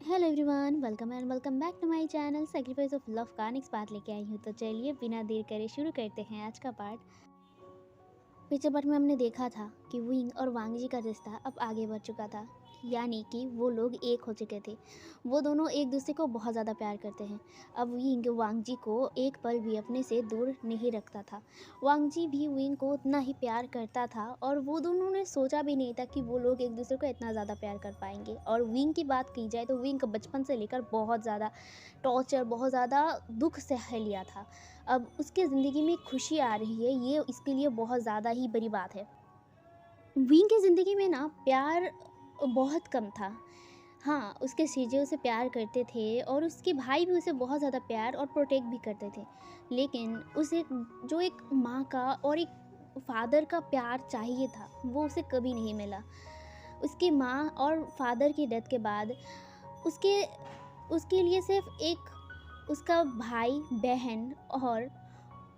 Hello everyone, welcome back to my channel sacrifice of love का next part लेके आई हूँ। तो चलिए बिना देर करे शुरू करते हैं आज का पार्ट। पिछले पार्ट में हमने देखा था कि विंग और वांग जी का रिश्ता अब आगे बढ़ चुका था, यानी कि वो लोग एक हो चुके थे। वो दोनों एक दूसरे को बहुत ज़्यादा प्यार करते हैं। अब विंग वांग जी को एक पल भी अपने से दूर नहीं रखता था। वांग जी भी विंग को उतना ही प्यार करता था और वो दोनों ने सोचा भी नहीं था कि वो लोग एक दूसरे को इतना ज़्यादा प्यार कर पाएंगे। और विंग की बात की जाए तो विंग बचपन से लेकर बहुत ज़्यादा टॉर्चर, बहुत ज़्यादा दुख सह लिया था। अब उसकी ज़िंदगी में खुशी आ रही है, ये इसके लिए बहुत ज़्यादा ही बड़ी बात है। विंग की ज़िंदगी में ना प्यार बहुत कम था। हाँ, उसके जीजे उसे प्यार करते थे और उसके भाई भी उसे बहुत ज़्यादा प्यार और प्रोटेक्ट भी करते थे। लेकिन उसे जो एक माँ का और एक फादर का प्यार चाहिए था, वो उसे कभी नहीं मिला। उसकी माँ और फादर की डेथ के बाद उसके उसके लिए सिर्फ एक उसका भाई, बहन और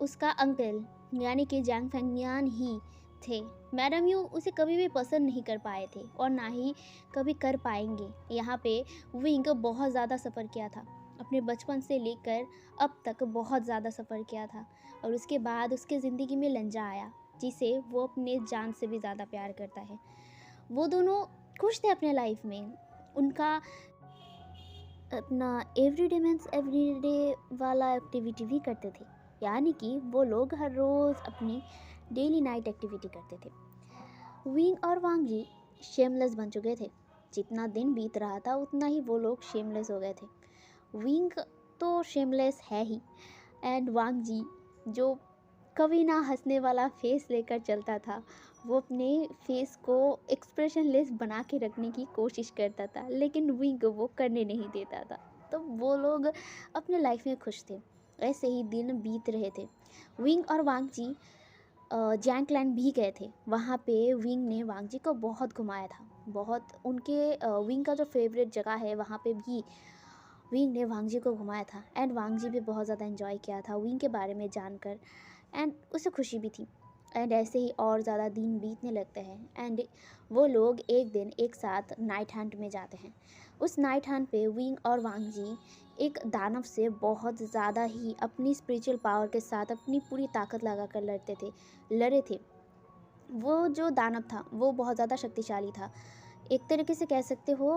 उसका अंकल यानी कि जैंग फेंगमियान ही थे। मैडम यू उसे कभी भी पसंद नहीं कर पाए थे और ना ही कभी कर पाएंगे। यहाँ पे विंग बहुत ज़्यादा सफ़र किया था, अपने बचपन से लेकर अब तक बहुत ज़्यादा सफ़र किया था। और उसके बाद उसके ज़िंदगी में लंजा आया, जिसे वो अपने जान से भी ज़्यादा प्यार करता है। वो दोनों खुश थे अपने लाइफ में। उनका अपना एवरीडे मीन्स एवरीडे वाला एक्टिविटी भी करते थे, यानी कि वो लोग हर रोज़ अपनी डेली नाइट एक्टिविटी करते थे। विंग और वांग जी शेमलेस बन चुके थे। जितना दिन बीत रहा था उतना ही वो लोग शेमलेस हो गए थे। विंग तो शेमलेस है ही, एंड वांग जी जो कभी ना हंसने वाला फेस लेकर चलता था, वो अपने फेस को एक्सप्रेशनलेस बना के रखने की कोशिश करता था, लेकिन विंग वो करने नहीं देता था। तो वो लोग अपने लाइफ में खुश थे। ऐसे ही दिन बीत रहे थे। विंग और वांग जी जैंकलैंड भी गए थे। वहाँ पे विंग ने वांग जी को बहुत घुमाया था। बहुत उनके विंग का जो फेवरेट जगह है वहाँ पे भी विंग ने वांग जी को घुमाया था, एंड वांग जी भी बहुत ज़्यादा इन्जॉय किया था विंग के बारे में जानकर, एंड उसे खुशी भी थी। एंड ऐसे ही और ज़्यादा दिन बीतने लगते हैं एंड वो लोग एक दिन एक साथ नाइट हंट में जाते हैं। उस नाइट हंट पे विंग और वांग जी एक दानव से बहुत ज़्यादा ही अपनी स्पिरिचुअल पावर के साथ अपनी पूरी ताकत लगा कर लड़े थे। वो जो दानव था वो बहुत ज़्यादा शक्तिशाली था। एक तरीके से कह सकते हो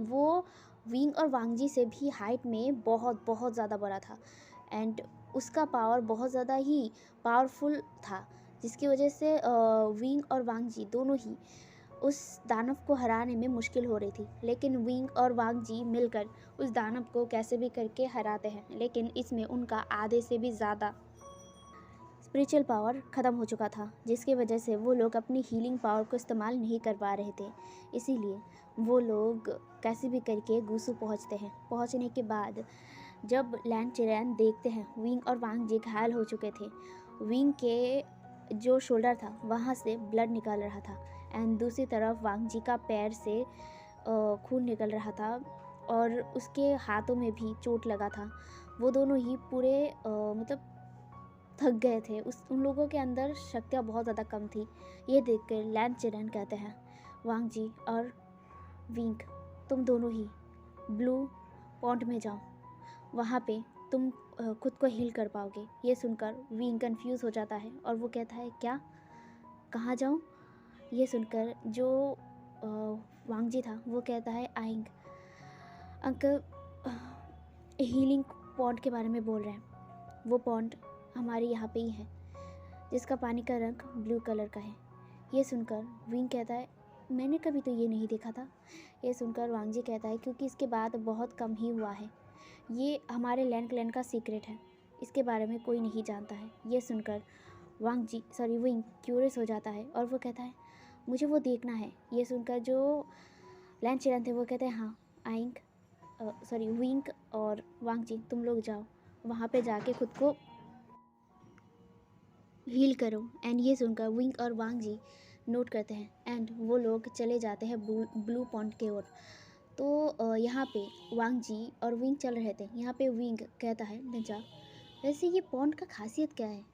वो विंग और वांग जी से भी हाइट में बहुत बहुत ज़्यादा बड़ा था, एंड उसका पावर बहुत ज़्यादा ही पावरफुल था, जिसकी वजह से विंग और वांग जी दोनों ही उस दानव को हराने में मुश्किल हो रही थी। लेकिन विंग और वांग जी मिलकर उस दानव को कैसे भी करके हराते हैं, लेकिन इसमें उनका आधे से भी ज़्यादा स्पिरिचुअल पावर ख़त्म हो चुका था, जिसकी वजह से वो लोग अपनी हीलिंग पावर को इस्तेमाल नहीं कर पा रहे थे। इसीलिए वो लोग कैसे भी करके गुसू पहुंचते हैं। पहुंचने के बाद जब लैंड चिरैन देखते हैं विंग और वांग जी घायल हो चुके थे। विंग के जो शोल्डर था वहाँ से ब्लड निकल रहा था, एंड दूसरी तरफ वांग जी का पैर से खून निकल रहा था और उसके हाथों में भी चोट लगा था। वो दोनों ही पूरे मतलब थक गए थे। उन लोगों के अंदर शक्तियाँ बहुत ज़्यादा कम थी। ये देखकर लैंड चिरन कहते हैं, वांग जी और विंग, तुम दोनों ही ब्लू पॉन्ड में जाओ, वहाँ पे तुम खुद को हील कर पाओगे। ये सुनकर विंग कंफ्यूज हो जाता है और वो कहता है, क्या, कहाँ जाऊँ? ये सुनकर जो वांग जी था वो कहता है, आइंग अंकल हीलिंग पॉन्ड के बारे में बोल रहे हैं। वो पॉन्ड हमारे यहाँ पे ही है, जिसका पानी का रंग ब्लू कलर का है। ये सुनकर विंग कहता है, मैंने कभी तो ये नहीं देखा था। ये सुनकर वांग जी कहता है, क्योंकि इसके बाद बहुत कम ही हुआ है। ये हमारे लैंड क्लैन का सीक्रेट है, इसके बारे में कोई नहीं जानता है। ये सुनकर विंग क्यूरियस हो जाता है और वो कहता है, मुझे वो देखना है। ये सुनकर जो लैंड चिरन थे वो कहते हैं, हाँ विंग और वांग जी तुम लोग जाओ, वहाँ पे जाके खुद को हील करो। एंड ये सुनकर विंग और वांग जी नोट करते हैं एंड वो लोग चले जाते हैं ब्लू पॉन्ड की ओर। तो यहाँ पे वांग जी और विंग चल रहे थे। यहाँ पे विंग कहता है, नजा, वैसे ये पॉन्ड का खासियत क्या है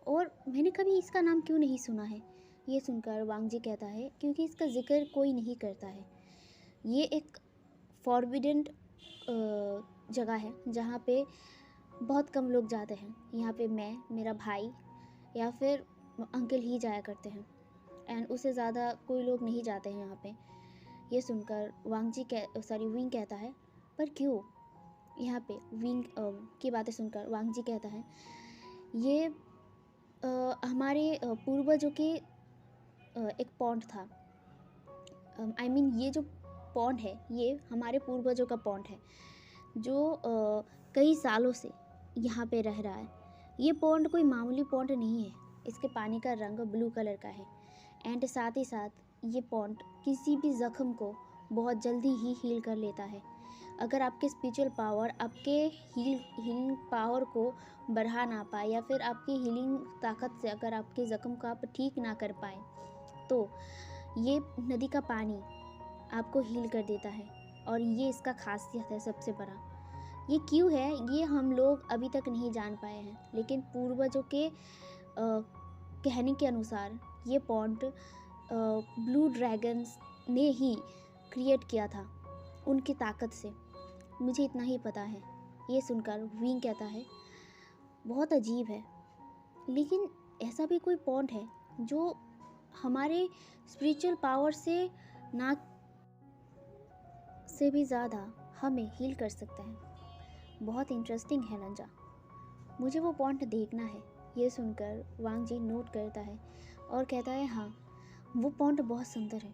और मैंने कभी इसका नाम क्यों नहीं सुना है? ये सुनकर वांग जी कहता है, क्योंकि इसका जिक्र कोई नहीं करता है। ये एक फॉरबिडेन जगह है जहाँ पे बहुत कम लोग जाते हैं। यहाँ पे मैं, मेरा भाई या फिर अंकल ही जाया करते हैं, एंड उससे ज़्यादा कोई लोग नहीं जाते हैं यहाँ पे। ये सुनकर विंग कहता है, पर क्यों? यहाँ पे विंग की बातें सुनकर वांग जी कहता है, ये हमारे पूर्वजों के एक पॉन्ड था। ये जो पॉन्ड है ये हमारे पूर्वजों का पॉन्ड है जो कई सालों से यहाँ पे रह रहा है। ये पॉन्ड कोई मामूली पॉन्ड नहीं है, इसके पानी का रंग ब्लू कलर का है, एंड साथ ही साथ ये पॉन्ड किसी भी ज़ख्म को बहुत जल्दी ही हील कर लेता है। अगर आपके स्पिरिचुअल पावर आपके हीलिंग पावर को बढ़ा ना पाए या फिर आपकी हीलिंग ताकत से अगर आपके ज़ख्म को आप ठीक ना कर पाए, तो ये नदी का पानी आपको हील कर देता है। और ये इसका खासियत है सबसे बड़ा। ये क्यों है ये हम लोग अभी तक नहीं जान पाए हैं, लेकिन पूर्वजों के कहने के अनुसार ये पॉन्ड ब्लू ड्रैगन्स ने ही क्रिएट किया था उनकी ताकत से। मुझे इतना ही पता है। ये सुनकर विंग कहता है, बहुत अजीब है, लेकिन ऐसा भी कोई पॉन्ड है जो हमारे स्पिरिचुअल पावर से ना से भी ज़्यादा हमें हील कर सकता है। बहुत इंटरेस्टिंग है लंजा, मुझे वो पॉइंट देखना है। ये सुनकर वांग जी नोट करता है और कहता है, हाँ वो पॉइंट बहुत सुंदर है,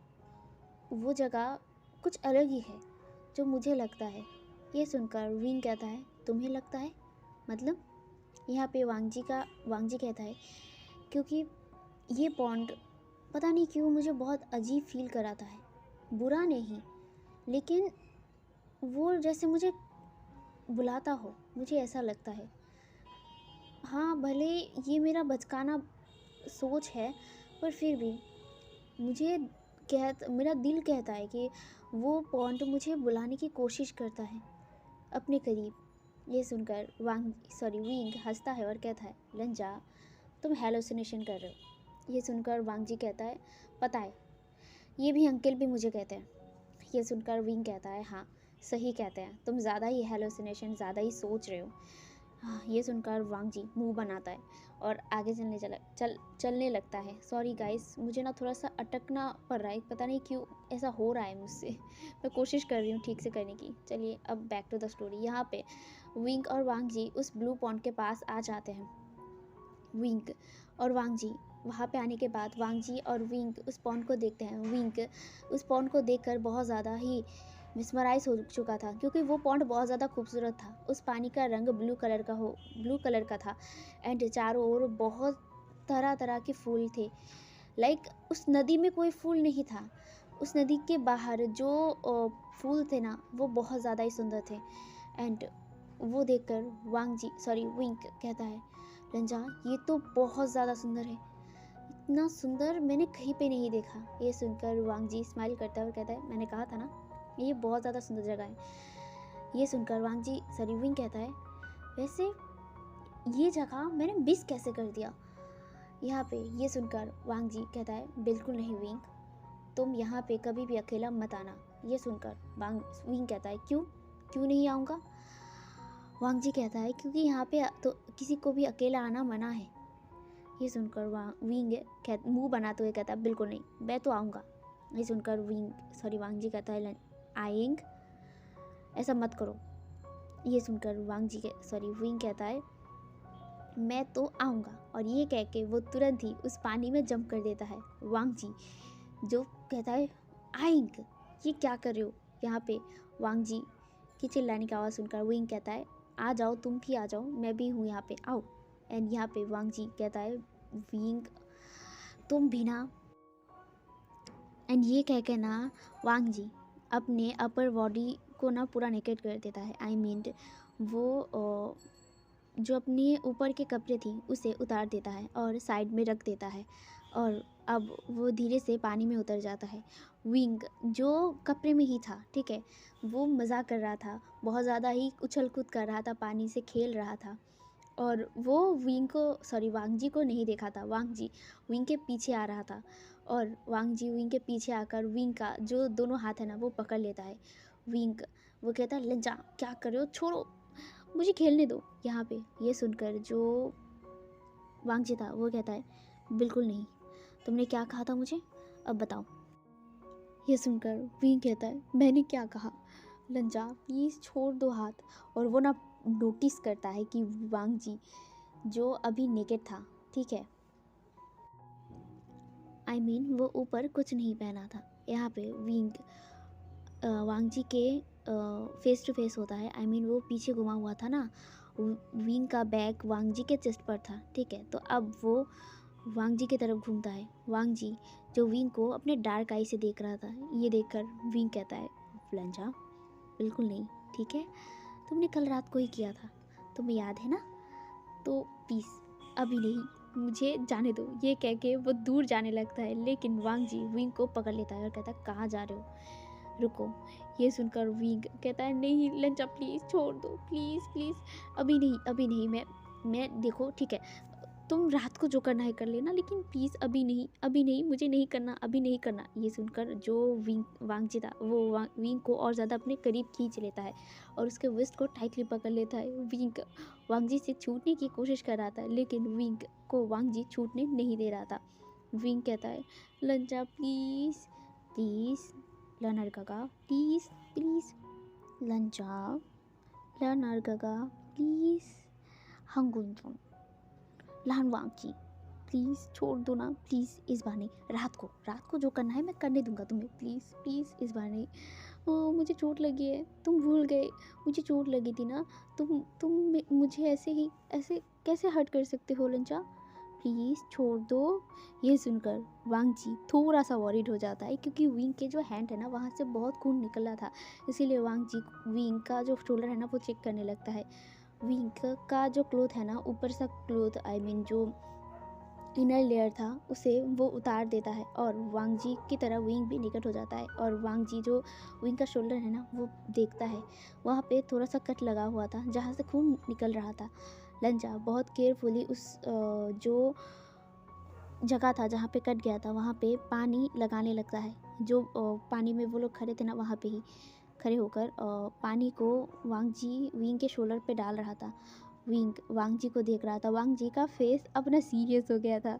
वो जगह कुछ अलग ही है जो मुझे लगता है। ये सुनकर विंग कहता है, तुम्हें लगता है? मतलब? यहाँ पे वांग जी कहता है, क्योंकि ये पॉइंट पता नहीं क्यों मुझे बहुत अजीब फील कराता है। बुरा नहीं, लेकिन वो जैसे मुझे बुलाता हो, मुझे ऐसा लगता है। हाँ भले ये मेरा बचकाना सोच है, पर फिर भी मेरा दिल कहता है कि वो पॉइंट मुझे बुलाने की कोशिश करता है अपने करीब। ये सुनकर विंग हंसता है और कहता है, लंजा तुम हेलोसिनेशन कर रहे हो। ये सुनकर वांग जी कहता है, पता है, ये भी अंकल भी मुझे कहते हैं। ये सुनकर विंग कहता है, हाँ सही कहते हैं, तुम ज़्यादा ही हेलोसिनेशन, ज़्यादा ही सोच रहे हो। हाँ, ये सुनकर वांग जी मुंह बनाता है और आगे चलने लगता है। सॉरी गाइस, मुझे ना थोड़ा सा अटकना पड़ रहा है, पता नहीं क्यों ऐसा हो रहा है मुझसे। मैं कोशिश कर रही हूँ ठीक से करने की। चलिए अब बैक टू द स्टोरी। यहाँ पे विंग और वांग जी उस ब्लू पॉन्ड के पास आ जाते हैं। विंग और वांग जी वहाँ पे आने के बाद वांग जी और विंग उस पॉन्ड को देखते हैं। विंग उस पॉन्ड को देखकर बहुत ज़्यादा ही मिसमराइज हो चुका था, क्योंकि वो पॉन्ड बहुत ज़्यादा खूबसूरत था। उस पानी का रंग ब्लू कलर का था, एंड चारों ओर बहुत तरह तरह के फूल थे। उस नदी में कोई फूल नहीं था, उस नदी के बाहर जो फूल थे ना, वो बहुत ज़्यादा ही सुंदर थे। एंड वो देखकर विंग कहता है, रंजा ये तो बहुत ज़्यादा सुंदर है, इतना सुंदर मैंने कहीं पे नहीं देखा। ये सुनकर वांग जी स्माइल करता है और कहता है, मैंने कहा था ना ये बहुत ज़्यादा सुंदर जगह है। ये सुनकर विंग कहता है, वैसे ये जगह मैंने मिस कैसे कर दिया। यहाँ पे ये सुनकर वांग जी कहता है, बिल्कुल नहीं विंग, तुम यहाँ पे कभी भी अकेला मत आना। ये सुनकर विंग कहता है, क्यों नहीं आऊँगा? वांग जी कहता है, क्योंकि यहाँ पे तो किसी को भी अकेला आना मना है। ये सुनकर विंग मुंह बनाते हुए कहता है, बिल्कुल नहीं, मैं तो आऊँगा। ये सुनकर वांग जी कहता है, आएंग, ऐसा मत करो। ये सुनकर विंग कहता है, मैं तो आऊँगा। और ये कह के वो तुरंत ही उस पानी में जंप कर देता है। वांग जी जो कहता है, आएंग, ये क्या कर रहे हो? यहाँ पे वांग जी की चिल्लाने की आवाज़ सुनकर विंग कहता है, आ जाओ, तुम भी आ जाओ, मैं भी हूँ यहाँ पे, आओ। एंड यहाँ पे वांग जी कहता है, विंग तुम भी ना। एंड ये कह के ना वांग जी अपने अपर बॉडी को ना पूरा नेकेड कर देता है। वो जो अपने ऊपर के कपड़े थी उसे उतार देता है और साइड में रख देता है, और अब वो धीरे से पानी में उतर जाता है। विंग जो कपड़े में ही था, ठीक है, वो मज़ाक कर रहा था, बहुत ज़्यादा ही उछल कूद कर रहा था, पानी से खेल रहा था, और वो वांग जी को नहीं देखा था। वांग जी विंग के पीछे आ रहा था, और वांग जी विंग के पीछे आकर विंग का जो दोनों हाथ है ना वो पकड़ लेता है। विंग वो कहता है लज्जा क्या कर रहे हो, छोड़ो मुझे खेलने दो यहाँ पे। ये सुनकर जो वांगजी था वो कहता है बिल्कुल नहीं, तुमने क्या कहा था मुझे, अब बताओ। ये सुनकर विंग कहता है मैंने क्या कहा, लंजा प्लीज़ छोड़ दो हाथ। और वो ना नोटिस करता है कि वांगजी जो अभी नेकेड था, ठीक है, वो ऊपर कुछ नहीं पहना था। यहाँ पे विंग वांगजी के फेस टू फेस होता है। वो पीछे घुमा हुआ था ना, विंग का बैग वांगजी के चेस्ट पर था, ठीक है। तो अब वो वांगजी की तरफ घूमता है। वांगजी जो विंग को अपने डार्क आई से देख रहा था, ये देखकर विंग कहता है लंजा बिल्कुल नहीं, ठीक है, तुमने कल रात को ही किया था, तुम्हें याद है ना, तो प्लीज़ अभी नहीं, मुझे जाने दो। ये कह के वो दूर जाने लगता है, लेकिन वांगजी विंग को पकड़ लेता है और कहता है कहाँ जा रहे हो, रुको। ये सुनकर विंग कहता है नहीं लंचा प्लीज़ छोड़ दो, प्लीज़ प्लीज़, अभी नहीं अभी नहीं, मैं देखो ठीक है, तुम रात को जो करना है कर लेना, लेकिन प्लीज़ अभी नहीं अभी नहीं, मुझे नहीं करना, अभी नहीं करना। ये सुनकर जो वांगजी था वो विंग को और ज़्यादा अपने करीब खींच लेता है और उसके वेस्ट को टाइटली पकड़ लेता है। विंग वांगजी से छूटने की कोशिश कर रहा था, लेकिन विंग को वांगजी छूटने नहीं दे रहा था। विंग कहता है लंचा प्लीज़ प्लीज़ लनरगगा प्लीज़ प्लीज़, लंचा लनरगगा प्लीज़, हंगुंजों लहान वांगजी प्लीज़ छोड़ दो ना, प्लीज़ इस बार नहीं, रात को जो करना है मैं करने दूंगा तुम्हें, प्लीज़ प्लीज़ इस बार नहीं। मुझे चोट लगी है, तुम भूल गए, मुझे चोट लगी थी ना, मुझे ऐसे कैसे हर्ट कर सकते हो लंचा, प्लीज़ छोड़ दो। ये सुनकर वांगजी थोड़ा सा वॉरिड हो जाता है, क्योंकि विंग के जो हैंड है ना वहाँ से बहुत खून निकल रहा था, इसीलिए वांगजी विंग का जो शोल्डर है ना वो चेक करने लगता है। विंग का जो क्लोथ है ना, ऊपर सा क्लोथ जो इनर लेयर था उसे वो उतार देता है और वांगजी की तरह विंग भी निकट हो जाता है। और वांगजी जो विंग का शोल्डर है ना वो देखता है, वहाँ पे थोड़ा सा कट लगा हुआ था जहाँ से खून निकल रहा था। लंजा बहुत केयरफुली उस जो जगह था जहाँ पे कट गया था वहाँ पे पानी लगाने लगता है। जो पानी में वो लोग खड़े थे ना वहाँ पे ही खड़े होकर पानी को वांगजी विंग के शोल्डर पे डाल रहा था। विंग वांगजी को देख रहा था, वांगजी का फेस अपना सीरियस हो गया था।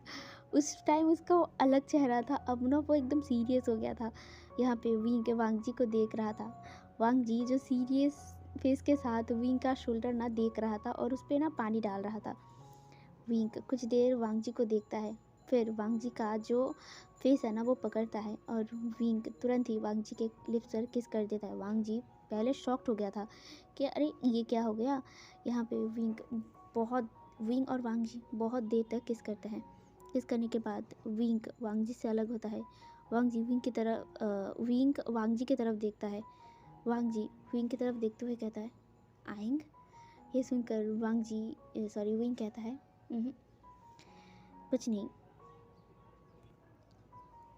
उस टाइम उसका अलग चेहरा था, अब ना वो एकदम सीरियस हो गया था। यहाँ पे विंग वांगजी को देख रहा था। वांगजी जो सीरियस फेस के साथ विंग का शोल्डर ना देख रहा था और उस पर ना पानी डाल रहा था। विंग कुछ देर वांगजी को देखता है, फिर वांगजी का जो फेस है ना वो पकड़ता है और विंग तुरंत ही वांगजी के लिप्स पर किस कर देता है। वांगजी पहले शॉक्ड हो गया था कि अरे ये क्या हो गया। यहाँ पे विंग और वांगजी बहुत देर तक किस करते हैं। किस करने के बाद विंग वांगजी से अलग होता है। वांगजी विंग वांगजी की तरफ देखता है। वांगजी विंग की तरफ देखते हुए कहता है आएंग। ये सुनकर विंग कहता है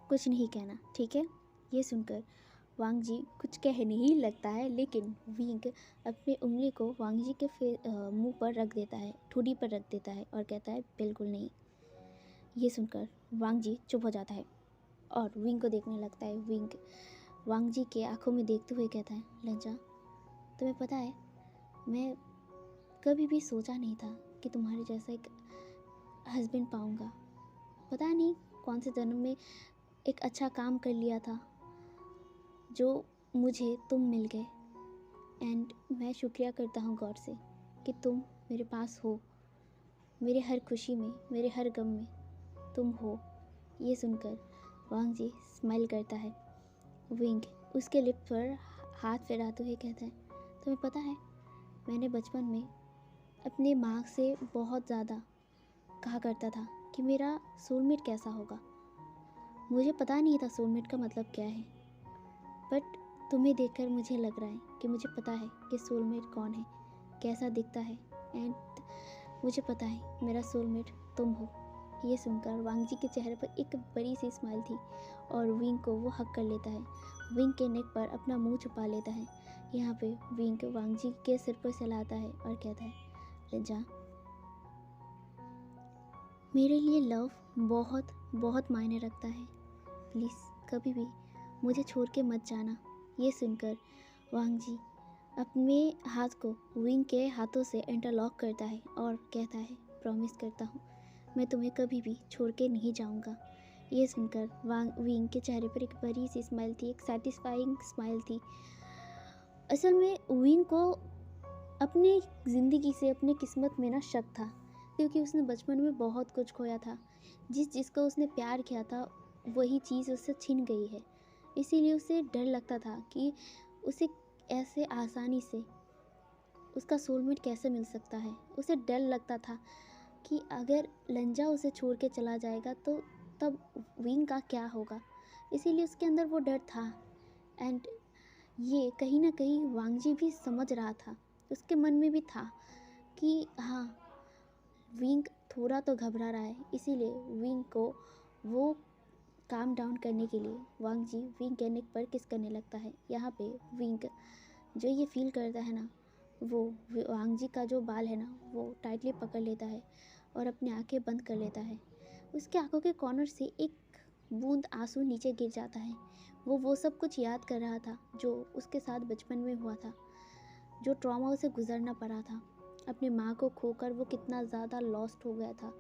कुछ नहीं कहना, ठीक है। ये सुनकर वांगजी कुछ कहने ही लगता है, लेकिन विंग अपनी उंगली को वांगजी के मुंह पर रख देता है, ठोड़ी पर रख देता है और कहता है बिल्कुल नहीं। ये सुनकर वांगजी चुप हो जाता है और विंग को देखने लगता है। विंग वांगजी के आंखों में देखते हुए कहता है लंजा तुम्हें पता है, मैं कभी भी सोचा नहीं था कि तुम्हारे जैसा एक हस्बैंड पाऊंगा। पता नहीं कौन से जन्म में एक अच्छा काम कर लिया था जो मुझे तुम मिल गए। एंड मैं शुक्रिया करता हूँ गॉड से कि तुम मेरे पास हो, मेरे हर खुशी में, मेरे हर गम में तुम हो। ये सुनकर वांगजी स्माइल करता है। विंग उसके लिप पर हाथ फेराते हुए कहता है तुम्हें पता है, मैंने बचपन में अपने माँ से बहुत ज़्यादा कहा करता था कि मेरा सोलमेट कैसा होगा। मुझे पता नहीं था सोलमेट का मतलब क्या है, बट तुम्हें देखकर मुझे लग रहा है कि मुझे पता है कि सोलमेट कौन है, कैसा दिखता है, एंड मुझे पता है मेरा सोलमेट तुम हो। ये सुनकर वांगजी के चेहरे पर एक बड़ी सी स्माइल थी और विंग को वो हक कर लेता है। विंग के नेक पर अपना मुंह छुपा लेता है। यहाँ पे विंग वांगजी के सिर पर सहलाता है और कहता है लंजा मेरे लिए लव बहुत बहुत मायने रखता है, प्लीज़ कभी भी मुझे छोड़ के मत जाना। ये सुनकर वांग जी अपने हाथ को विंग के हाथों से इंटरलॉक करता है और कहता है, प्रॉमिस करता हूँ मैं तुम्हें कभी भी छोड़ के नहीं जाऊँगा। ये सुनकर विंग के चेहरे पर एक बड़ी सी स्माइल थी, एक सेटिस्फाइंग स्माइल थी। असल में विंग को अपनी ज़िंदगी से, अपनी किस्मत में ना शक था, क्योंकि उसने बचपन में बहुत कुछ खोया था। जिस जिसको उसने प्यार किया था वही चीज़ उससे छिन गई है। इसीलिए उसे डर लगता था कि उसे ऐसे आसानी से उसका सोलमेट कैसे मिल सकता है। उसे डर लगता था कि अगर लंजा उसे छोड़ के चला जाएगा तो तब विंग का क्या होगा। इसीलिए उसके अंदर वो डर था। एंड ये कहीं ना कहीं वांग जी भी समझ रहा था, उसके मन में भी था कि हाँ, विंग थोड़ा तो घबरा रहा है। इसीलिए विंग को वो काम डाउन करने के लिए वांग जी विंग के नेक पर किस करने लगता है। यहाँ पे विंग जो ये फील करता है ना, वो वांग जी का जो बाल है ना वो टाइटली पकड़ लेता है और अपनी आंखें बंद कर लेता है। उसके आंखों के कॉर्नर से एक बूंद आंसू नीचे गिर जाता है। वो सब कुछ याद कर रहा था जो उसके साथ बचपन में हुआ था, जो ट्रॉमा उसे गुजरना पड़ा था। अपनी माँ को खोकर वो कितना ज़्यादा लॉस्ट हो गया था,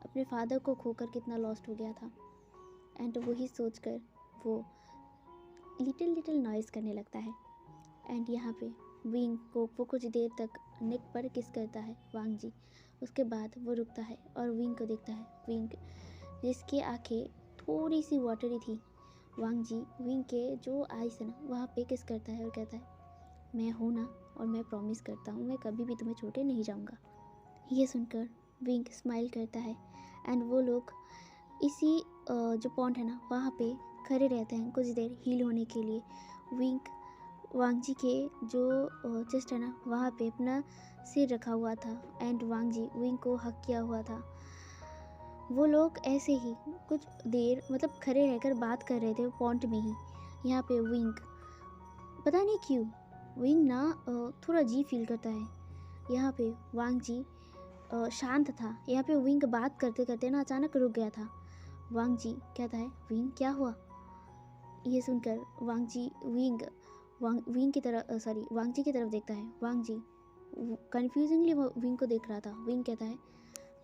अपने फादर को खोकर कितना लॉस्ट हो गया था। एंड वही सोचकर वो लिटिल लिटिल नॉइज़ करने लगता है। एंड यहाँ पे विंग को वो कुछ देर तक नेक पर किस करता है वांग जी। उसके बाद वो रुकता है और विंग को देखता है। विंग जिसकी आंखें थोड़ी सी वाटरी थी, वांग जी विंग के जो आइस है ना वहाँ पे किस करता है और कहता है, मैं हूँ ना, और मैं प्रॉमिस करता हूँ मैं कभी भी तुम्हें छोड़ के नहीं जाऊँगा। ये सुनकर विंग स्माइल करता है। एंड वो लोग इसी जो पॉन्ड है ना वहाँ पे खड़े रहते हैं कुछ देर हील होने के लिए। विंग वांग जी के जो चेस्ट है ना वहाँ पे अपना सिर रखा हुआ था एंड वांग जी विंग को हक किया हुआ था। वो लोग ऐसे ही कुछ देर मतलब खड़े रहकर बात कर रहे थे पॉन्ड में ही। यहाँ पे विंग पता नहीं क्यों विंग ना थोड़ा अजीब फील करता है। यहाँ पे वांग जी शांत था। यहाँ पे विंग बात करते करते ना अचानक रुक गया था। वांग जी कहता है, विंग क्या हुआ? ये सुनकर वांग जी विंग की तरफ वांग जी की तरफ देखता है। वांग जी कन्फ्यूजिंगली विंग को देख रहा था। विंग कहता है,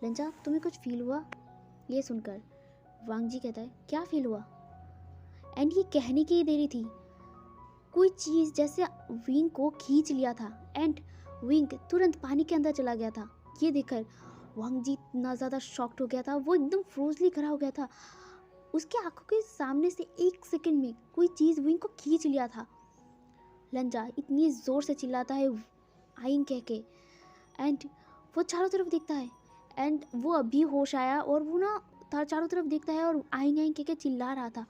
लंजा तुम्हें कुछ फील हुआ? ये सुनकर वांग जी कहता है, क्या फील हुआ? एंड ये कहने की ही देरी थी, कोई चीज़ जैसे विंग को खींच लिया था एंड विंग तुरंत पानी के अंदर चला गया था। ये देखकर वांग जी इतना ज़्यादा शॉक्ड हो गया था, वो एकदम फ्रोजली खड़ा हो गया था। उसके आंखों के सामने से एक सेकंड में कोई चीज़ विंग को खींच लिया था। लंजा इतनी ज़ोर से चिल्लाता है आइंग कह के। एंड वो चारों तरफ देखता है एंड वो अभी होश आया और वो ना चारों तरफ देखता है और आइंग आइंग कह के चिल्ला रहा था,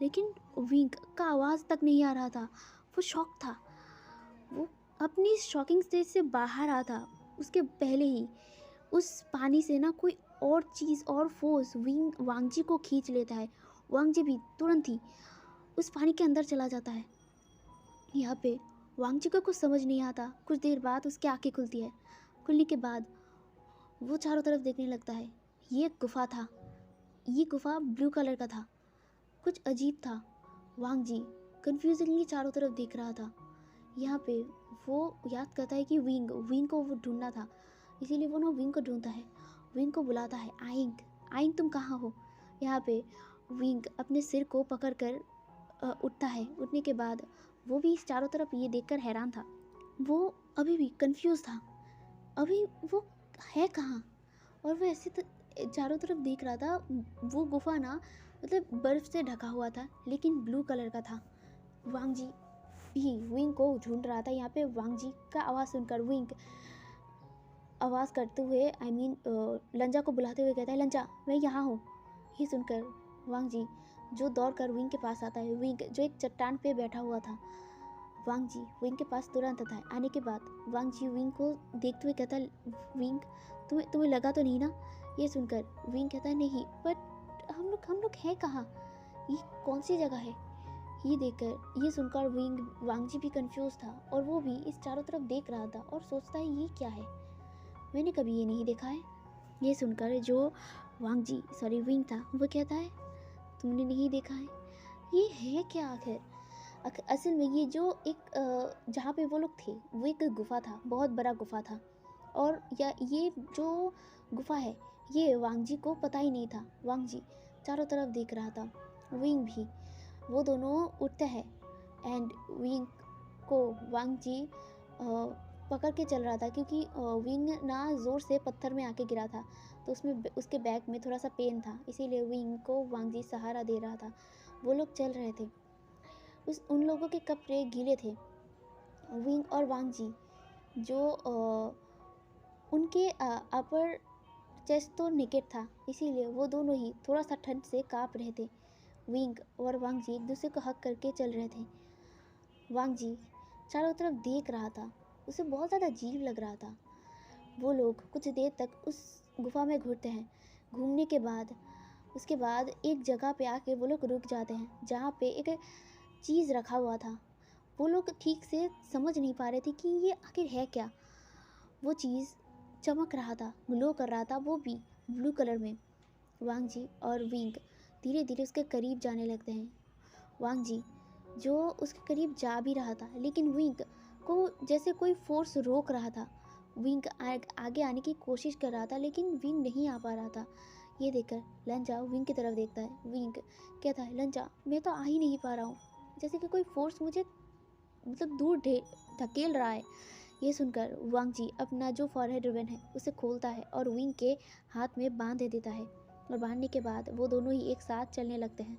लेकिन विंग का आवाज़ तक नहीं आ रहा था। वो शॉक था, वो अपनी शॉकिंग स्टेज से बाहर आ था। उसके पहले ही उस पानी से ना कोई और चीज़ और फोर्स वांग जी को खींच लेता है। वांग जी भी तुरंत ही उस पानी के अंदर चला जाता है। यहाँ पे वांग जी को कुछ समझ नहीं आता। कुछ देर बाद उसकी आंखें खुलती है। खुलने के बाद वो चारों तरफ देखने लगता है। ये गुफा था, ये गुफा ब्लू कलर का था, कुछ अजीब था। वांग जी कन्फ्यूजिंगली चारों तरफ देख रहा था। यहाँ पे वो याद करता है कि विंग को वो ढूंढना था, इसीलिए वो ना विंग को ढूंढता है। विंग को बुलाता है, आइंग आइंग तुम कहाँ हो? यहाँ पे विंग अपने सिर को पकड़कर उठता है। उठने के बाद वो भी इस चारों तरफ ये देखकर हैरान था। वो अभी भी कंफ्यूज था, अभी वो है कहाँ। और वो ऐसे चारों तरफ देख रहा था। वो गुफा ना मतलब बर्फ़ से ढका हुआ था लेकिन ब्लू कलर का था। वांग जी भी विंग को ढूंढ रहा था। यहाँ पे वांग जी का आवाज़ सुनकर विंग आवाज़ करते हुए लंजा को बुलाते हुए कहता है, लंजा मैं यहाँ हूँ। ये सुनकर वांग जी जो दौड़ कर विंग के पास आता है। विंग जो एक चट्टान पे बैठा हुआ था, वांग जी विंग के पास तुरंत आता है। आने के बाद वांग जी विंग को देखते हुए कहता है, विंग तुम्हें लगा तो नहीं ना? ये सुनकर विंग कहता है, नहीं, बट हम लोग हैं कहाँ? ये कौन सी जगह है? ये सुनकर वांग जी भी कंफ्यूज था और वो भी इस चारों तरफ देख रहा था और सोचता है ये क्या है, मैंने कभी ये नहीं देखा है। ये सुनकर जो विंग था वो कहता है, तुमने नहीं देखा है? ये है क्या आखिर? असल में ये जो एक जहाँ पे वो लोग थे वो एक गुफा था, बहुत बड़ा गुफा था। और या ये जो गुफा है ये वांग जी को पता ही नहीं था। वांग जी चारों तरफ देख रहा था, विंग भी। वो दोनों उठते हैं एंड विंग को वांग जी पकड़ के चल रहा था, क्योंकि विंग ना ज़ोर से पत्थर में आके गिरा था, तो उसमें उसके बैक में थोड़ा सा पेन था, इसीलिए विंग को वांग जी सहारा दे रहा था। वो लोग चल रहे थे, उन लोगों के कपड़े गीले थे। विंग और वांग जी जो उनके अपर चेस्ट तो नेकेड था, इसीलिए वो दोनों ही थोड़ा सा ठंड से काँप रहे थे। विंग और वांग जी एक दूसरे को हक करके चल रहे थे। वांग जी चारों तरफ देख रहा था, उसे बहुत ज़्यादा अजीब लग रहा था। वो लोग कुछ देर तक उस गुफा में घूरते हैं। घूमने के बाद उसके बाद एक जगह पे आके वो लोग रुक जाते हैं, जहाँ पे एक चीज़ रखा हुआ था। वो लोग ठीक से समझ नहीं पा रहे थे कि ये आखिर है क्या। वो चीज़ चमक रहा था, ग्लो कर रहा था, वो भी ब्लू कलर में। वांग जी और विंग धीरे धीरे उसके करीब जाने लगते हैं। वांग जी जो उसके करीब जा भी रहा था, लेकिन विंग को जैसे कोई फोर्स रोक रहा था। विंग आगे आने की कोशिश कर रहा था, लेकिन विंग नहीं आ पा रहा था। ये देखकर लंजा विंग की तरफ देखता है। विंग कहता है, लंजा मैं तो आ ही नहीं पा रहा हूँ, जैसे कि कोई फोर्स मुझे मतलब दूर धकेल रहा है। ये सुनकर वांग जी अपना जो फॉरहेड रिबन है उसे खोलता है और विंग के हाथ में बांध देता है। और बांधने के बाद वो दोनों ही एक साथ चलने लगते हैं।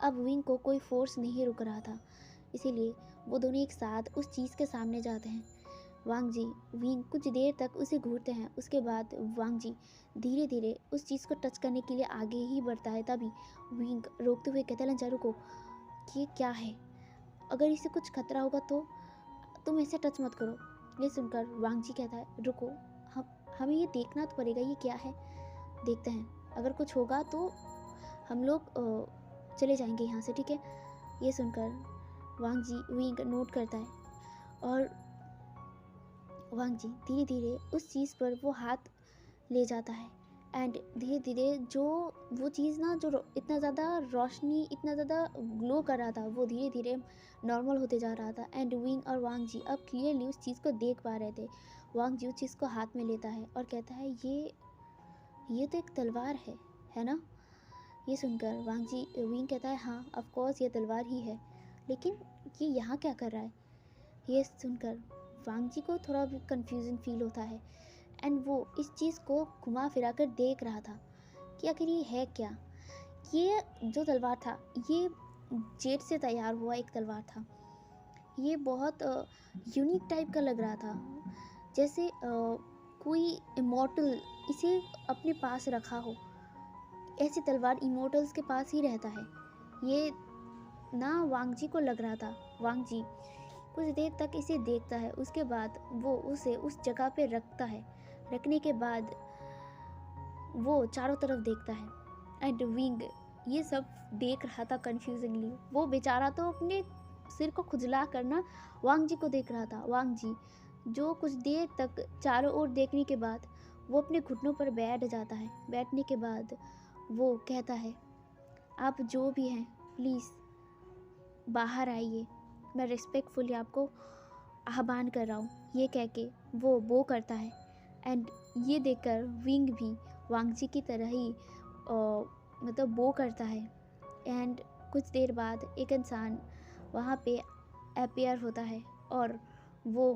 अब विंग को कोई फोर्स नहीं रुक रहा था, इसीलिए वो दोनों एक साथ उस चीज़ के सामने जाते हैं। वांग जी विंग कुछ देर तक उसे घूरते हैं। उसके बाद वांग जी धीरे धीरे उस चीज़ को टच करने के लिए आगे ही बढ़ता है। तभी विंग रोकते हुए कहता है, लंजा रुको, ये क्या है? अगर इसे कुछ खतरा होगा तो तुम इसे टच मत करो। ये सुनकर वांग जी कहता है, रुको, हमें ये देखना तो पड़ेगा ये क्या है, देखते हैं, अगर कुछ होगा तो हम लोग चले जाएंगे यहाँ से, ठीक है। ये सुनकर वांग जी विंग नोट करता है और वांग जी धीरे धीरे उस चीज़ पर वो हाथ ले जाता है एंड धीरे धीरे जो वो चीज़ ना जो इतना ज़्यादा रोशनी, इतना ज़्यादा ग्लो कर रहा था, वो धीरे धीरे नॉर्मल होते जा रहा था। एंड विंग और वांग जी अब क्लियरली उस चीज़ को देख पा रहे थे। वांग जी उस चीज़ को हाथ में लेता है और कहता है, ये तो एक तलवार है ना? ये सुनकर वांग जी विंग कहता है, हाँ ऑफ कोर्स ये तलवार ही है, लेकिन ये यहाँ क्या कर रहा है? ये सुनकर वांग जी को थोड़ा भी कन्फ्यूजन फील होता है एंड वो इस चीज़ को घुमा फिरा कर देख रहा था कि आखिर ये है क्या। ये जो तलवार था ये जेड से तैयार हुआ एक तलवार था। ये बहुत यूनिक टाइप का लग रहा था, जैसे कोई इमॉर्टल इसे अपने पास रखा हो। ऐसी तलवार इमॉर्टल्स के पास ही रहता है, ये ना वांग जी को लग रहा था। वांग जी कुछ देर तक इसे देखता है, उसके बाद वो उसे उस जगह पे रखता है। रखने के बाद वो चारों तरफ देखता है एंड विंग ये सब देख रहा था कन्फ्यूजिंगली। वो बेचारा तो अपने सिर को खुजला करना वांग जी को देख रहा था। वांग जी जो कुछ देर तक चारों ओर देखने के बाद वो अपने घुटनों पर बैठ जाता है। बैठने के बाद वो कहता है, आप जो भी हैं प्लीज़ बाहर आइए, मैं रिस्पेक्टफुली आपको आह्वान कर रहा हूँ। ये कह के वो बो करता है एंड ये देखकर विंग भी वांग जी की तरह ही मतलब बो करता है। एंड कुछ देर बाद एक इंसान वहाँ पे अपीयर होता है और वो